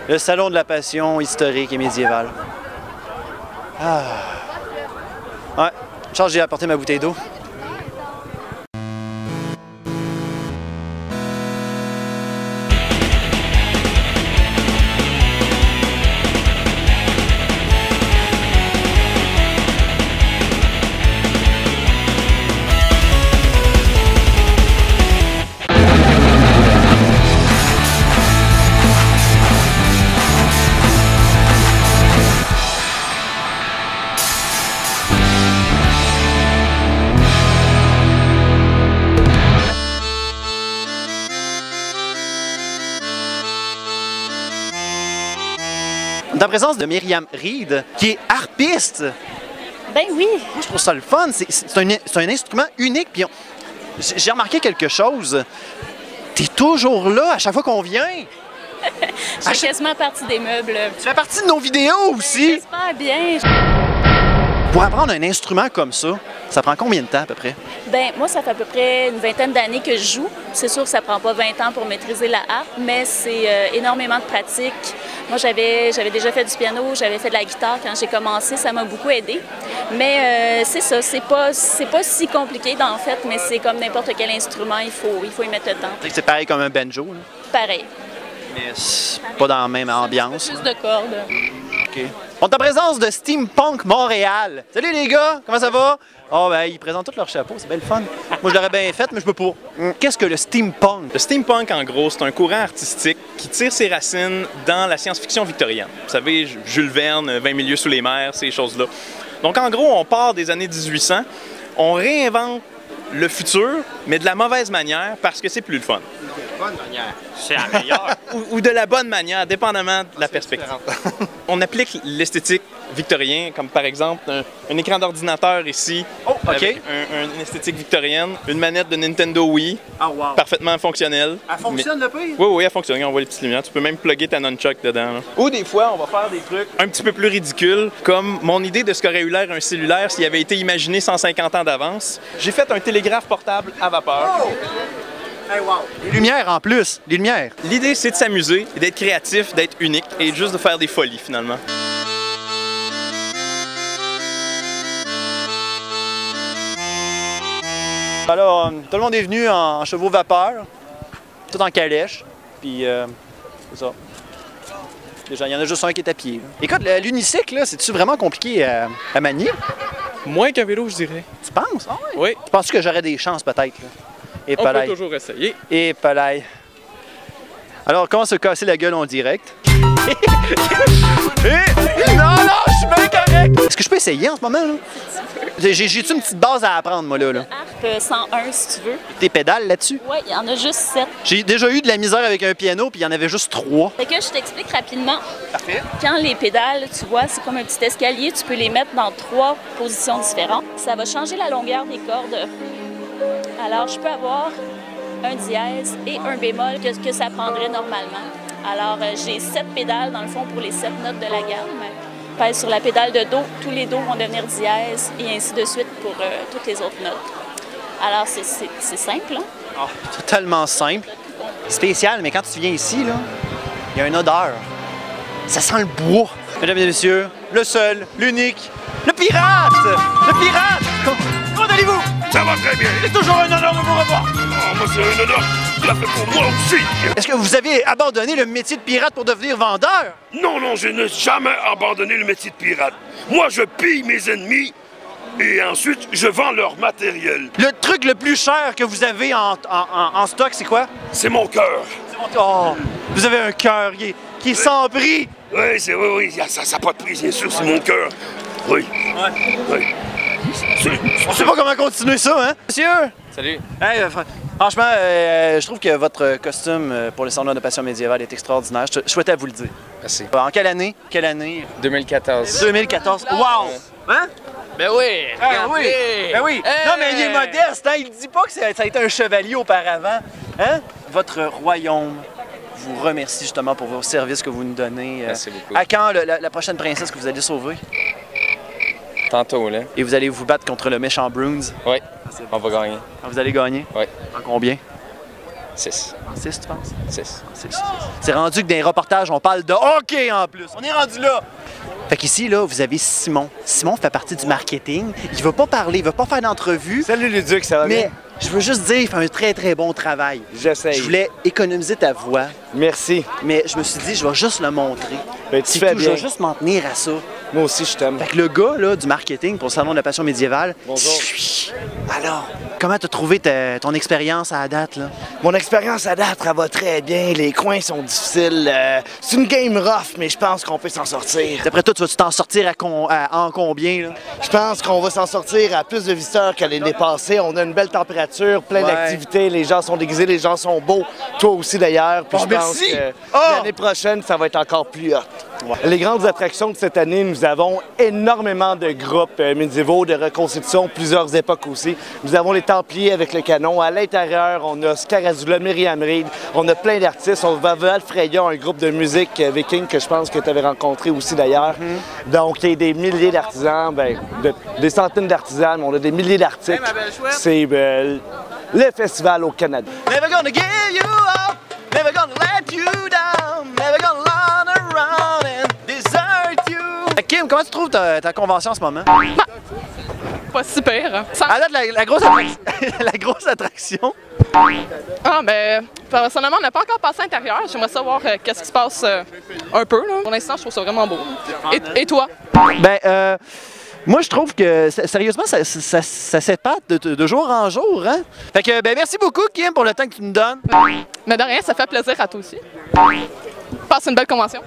Le salon de la passion historique et médiévale. Ah. Ouais, Charles, j'ai apporté ma bouteille d'eau. En présence de Myriam Reed, qui est harpiste. Ben oui. Moi, je trouve ça le fun. C'est un instrument unique. Puis j'ai remarqué quelque chose. T'es toujours là à chaque fois qu'on vient. Je fais quasiment partie des meubles. Tu fais partie de nos vidéos aussi. J'espère bien. Pour apprendre un instrument comme ça prend combien de temps à peu près? Ben moi, ça fait à peu près une vingtaine d'années que je joue. C'est sûr que ça prend pas 20 ans pour maîtriser la harpe, mais c'est énormément de pratique. Moi, j'avais déjà fait du piano, j'avais fait de la guitare quand j'ai commencé, ça m'a beaucoup aidé. Mais c'est ça, c'est pas si compliqué en fait, mais c'est comme n'importe quel instrument, il faut y mettre le temps. C'est pareil comme un banjo, là? Pareil. Mais c'est pas dans la même ambiance. Plus de cordes. OK. On est en présence de Steampunk Montréal. Salut les gars, comment ça va? Oh ben, ils présentent tous leurs chapeaux, c'est bien le fun. Moi, je l'aurais bien fait, mais je peux pas. Qu'est-ce que le steampunk? Le steampunk, en gros, c'est un courant artistique qui tire ses racines dans la science-fiction victorienne. Vous savez, Jules Verne, 20 milieux sous les mers, ces choses-là. Donc, en gros, on part des années 1800, on réinvente le futur, mais de la mauvaise manière parce que c'est plus le fun. De la bonne manière, c'est la meilleure. ou de la bonne manière, dépendamment de la perspective. On applique l'esthétique victorien, comme par exemple un écran d'ordinateur ici, avec une esthétique victorienne, une manette de Nintendo Wii, parfaitement fonctionnelle. Elle fonctionne le pire? Oui, elle fonctionne, on voit les petites lumières. Tu peux même plugger ta nunchuck dedans. Là. Ou des fois, on va faire des trucs un petit peu plus ridicules, comme mon idée de ce qu'aurait eu l'air un cellulaire s'il avait été imaginé 150 ans d'avance. J'ai fait un télégraphe portable à vapeur. Oh! Hey, wow. Les lumières en plus, les lumières. L'idée, c'est de s'amuser, d'être créatif, d'être unique et juste de faire des folies finalement. Alors, tout le monde est venu en chevaux vapeur, tout en calèche, puis c'est ça. Déjà, il y en a juste un qui est à pied. Là. Écoute, l'unicycle, là, c'est-tu vraiment compliqué à manier? Moins qu'un vélo, je dirais. Tu penses? Ah oui. Oui. Tu penses que j'aurais des chances peut-être? Et on peut toujours essayer. Et palais. Alors, comment se casser la gueule en direct? Non, je suis bien correct! Est-ce que je peux essayer en ce moment, là? J'ai-tu une petite base à apprendre, moi, là? Harpe 101, si tu veux. Tes pédales là-dessus? Oui, il y en a juste 7. J'ai déjà eu de la misère avec un piano, puis il y en avait juste 3. Fait que je t'explique rapidement. Parfait. Quand les pédales, tu vois, c'est comme un petit escalier, tu peux les mettre dans 3 positions différentes. Ça va changer la longueur des cordes. Alors, je peux avoir un dièse et un bémol que ça prendrait normalement. Alors, j'ai 7 pédales, dans le fond, pour les 7 notes de la gamme. Je pèse sur la pédale de Do, tous les Do vont devenir dièse et ainsi de suite pour toutes les autres notes. Alors, c'est simple, hein? Oh, totalement simple. Spécial, mais quand tu viens ici, là, il y a une odeur. Ça sent le bois. Mesdames et messieurs, le seul, l'unique, le pirate! Le pirate! Comment allez-vous? Ça va très bien. C'est toujours un honneur de vous revoir. Oh, moi, c'est un honneur. Tu l'as fait pour moi aussi. Est-ce que vous avez abandonné le métier de pirate pour devenir vendeur? Non, je n'ai jamais abandonné le métier de pirate. Moi, je pille mes ennemis et ensuite, je vends leur matériel. Le truc le plus cher que vous avez en stock, c'est quoi? C'est mon cœur. Oh, vous avez un cœur qui est sans prix. Oui, ça n'a pas de prix, bien sûr, c'est mon cœur. Oui. Oui. On sait pas comment continuer ça, hein? Monsieur! Salut. Hey, franchement, je trouve que votre costume pour le salon de passion médiévale est extraordinaire. Je souhaitais vous le dire. Merci. En quelle année? Quelle année? 2014. 2014. Wow! Hein? Ben oui! Ah oui! Ben oui! Non, mais il est modeste, hein? Il dit pas que ça a été un chevalier auparavant. Hein? Votre royaume vous remercie justement pour vos services que vous nous donnez. Merci beaucoup. À quand la prochaine princesse que vous allez sauver? Tantôt, là. Et vous allez vous battre contre le méchant Bruins. Oui, on va gagner. Vous allez gagner? Oui. En combien? 6. 6, tu penses? 6. C'est rendu que dans les reportages, on parle de hockey en plus. On est rendu là. Fait qu'ici, là, vous avez Simon. Simon fait partie du marketing. Il veut pas parler, il veut pas faire d'entrevue. Salut Luduc, ça va bien? Mais je veux juste dire, il fait un très, très bon travail. J'essaye. Je voulais économiser ta voix, Merci. mais je me suis dit, je vais juste le montrer. Ben, tu C'est fais tout, je bien. vais juste m'en tenir à ça. Moi aussi, je t'aime. Fait que le gars, là, du marketing pour le Salon de la Passion médiévale... Bonjour. Alors, comment t'as trouvé ton expérience à la date, là? Mon expérience à date, elle va très bien. Les coins sont difficiles. C'est une game rough, mais je pense qu'on peut s'en sortir. D'après toi, tu vas-tu t'en sortir en combien, là? Je pense qu'on va s'en sortir à plus de visiteurs qu'à l'année passée. On a une belle température, plein Ouais. d'activités. Les gens sont déguisés, les gens sont beaux. Toi aussi, d'ailleurs. Puis Oh, je pense merci. que Oh! l'année prochaine, ça va être encore plus hot. Les grandes attractions de cette année, nous avons énormément de groupes médiévaux, de reconstitutions, plusieurs époques aussi. Nous avons les Templiers avec le canon. À l'intérieur, on a Scarazula, Myriam Reed. On a plein d'artistes. On va à Freya, un groupe de musique viking que je pense que tu avais rencontré aussi d'ailleurs. Donc, il y a des milliers d'artisans, des centaines d'artisans, mais on a des milliers d'articles. C'est le festival au Canada. Never gonna give you up, never gonna let you down, never gonna run around and desert you. Kim, comment tu trouves ta convention en ce moment? Pas si pire. À date, la grosse la grosse attraction. Ah, ben, personnellement, on n'a pas encore passé à l'intérieur. J'aimerais savoir qu'est-ce qui se passe un peu. Là. Pour l'instant, je trouve ça vraiment beau. Et toi? Ben, moi, je trouve que, sérieusement, ça s'épate de jour en jour, hein? Fait que, ben, merci beaucoup, Kim, pour le temps que tu nous donnes. Mais de rien, ça fait plaisir à toi aussi. Passe une belle convention.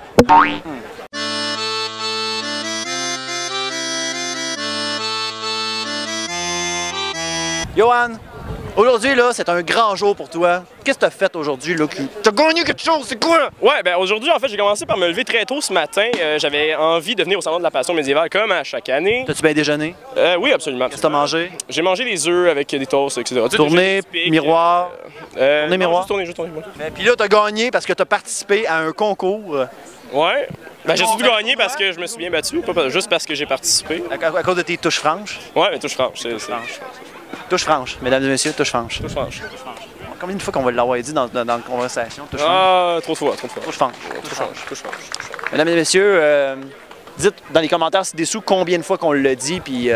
Johan, aujourd'hui, là, c'est un grand jour pour toi. Qu'est-ce que tu as fait aujourd'hui, là? T'as gagné quelque chose, c'est quoi? Ouais, ben aujourd'hui, en fait, j'ai commencé par me lever très tôt ce matin. J'avais envie de venir au Salon de la Passion médiévale comme à chaque année. T'as-tu bien déjeuné? Oui, absolument. Qu'est-ce que t'as mangé? J'ai mangé des œufs avec des toasts, etc. Tu sais, Tournée, des typiques, miroir. non, miroir. Juste tourné. Puis là, t'as gagné parce que t'as participé à un concours. Ouais. Ben, j'ai surtout gagné parce que je me suis bien battu, pas juste parce que j'ai participé. À cause de tes touches franches. Ouais, mais touche franche. Touches franches, mesdames et messieurs, touches franches. Touche franche. Combien de fois qu'on va l'avoir dit dans la conversation? Touches franches. Ah, trop de fois. Touches franches. Touche franche. Mesdames et messieurs, dites dans les commentaires si dessous combien de fois qu'on l'a dit, puis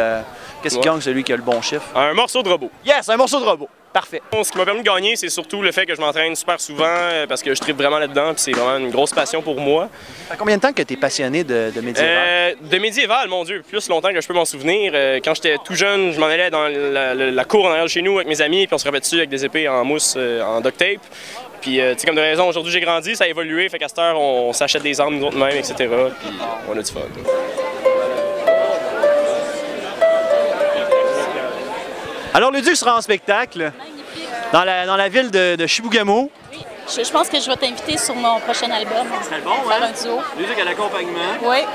qu'est-ce qui gagne celui qui a le bon chiffre. Un morceau de robot. Yes, un morceau de robot. Parfait. Ce qui m'a permis de gagner, c'est surtout le fait que je m'entraîne super souvent parce que je tripe vraiment là-dedans, puis c'est vraiment une grosse passion pour moi. Ça fait combien de temps que tu es passionné de médiéval? De médiéval, mon Dieu, plus longtemps que je peux m'en souvenir. Quand j'étais tout jeune, je m'en allais dans la cour en arrière de chez nous avec mes amis, puis on se répétait dessus avec des épées en mousse, en duct tape. Puis, tu sais, comme de raison, aujourd'hui j'ai grandi, ça a évolué, fait qu'à cette heure, on s'achète des armes nous autres mêmes, etc. Puis on a du fun. Alors, le Duc sera en spectacle dans la ville de Chibougamau. Oui, je pense que je vais t'inviter sur mon prochain album. C'est bon, Faire un duo. Musique à l'accompagnement. Oui.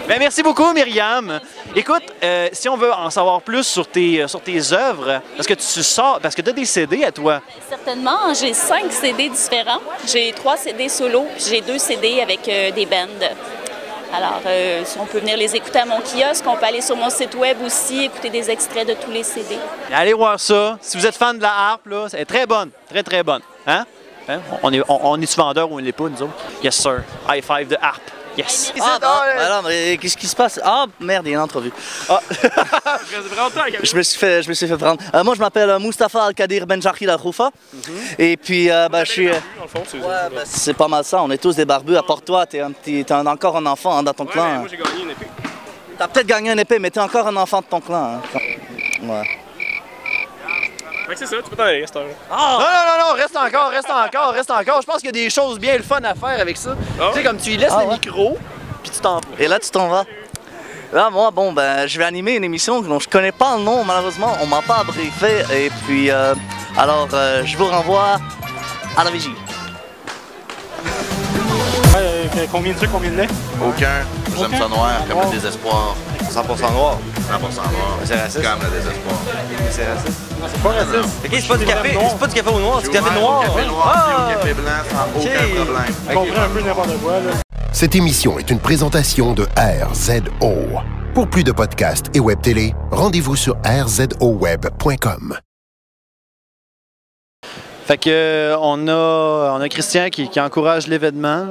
Ben, merci beaucoup, Myriam. Écoute, si on veut en savoir plus sur tes œuvres, parce que tu as des CD à toi. Certainement, j'ai 5 CD différents. J'ai 3 CD solo, puis j'ai 2 CD avec des bands. Alors, on peut venir les écouter à mon kiosque, on peut aller sur mon site web aussi, écouter des extraits de tous les CD. Allez voir ça. Si vous êtes fan de la harpe, là, c'est très bonne. Très, très bonne. Hein? On est-tu vendeur ou on ne l'est pas, nous autres? Yes, sir. High five de harpe. Yes. Alors, mais qu'est-ce qui se passe? Ah, merde, il y a une entrevue. Ah. Je me suis fait prendre. Moi, je m'appelle Mustapha Al-Kadir Benjarki Al-Khoufa. Et puis, je suis... c'est pas mal ça, on est tous des barbus. À part toi, t'es encore un enfant dans ton clan. Moi, j'ai gagné une épée. T'as peut-être gagné une épée, mais t'es encore un enfant de ton clan. Ouais. Fait que c'est ça, tu peux t'en aller, cette heure. Non, reste encore. Je pense qu'il y a des choses bien le fun à faire avec ça. Tu sais, comme tu y laisses le micro, puis tu t'en vas. Et là, tu t'en vas. Là, moi, je vais animer une émission dont je connais pas le nom, malheureusement. On m'a pas briefé. Et puis, je vous renvoie à la vigie. Combien de trucs, combien de lait? Aucun. J'aime ça noir, comme le désespoir. 100% noir. 100% noir. C'est raciste. Comme le désespoir. C'est raciste. Non, c'est pas raciste. Ok, c'est pas du café. C'est pas du café au noir, c'est du café noir. Café noir, puis au café blanc, sans aucun problème. Je comprends un peu n'importe quoi, là. Cette émission est une présentation de RZO. Pour plus de podcasts et web télé, rendez-vous sur rzoweb.com. Fait que on a Christian qui encourage l'événement.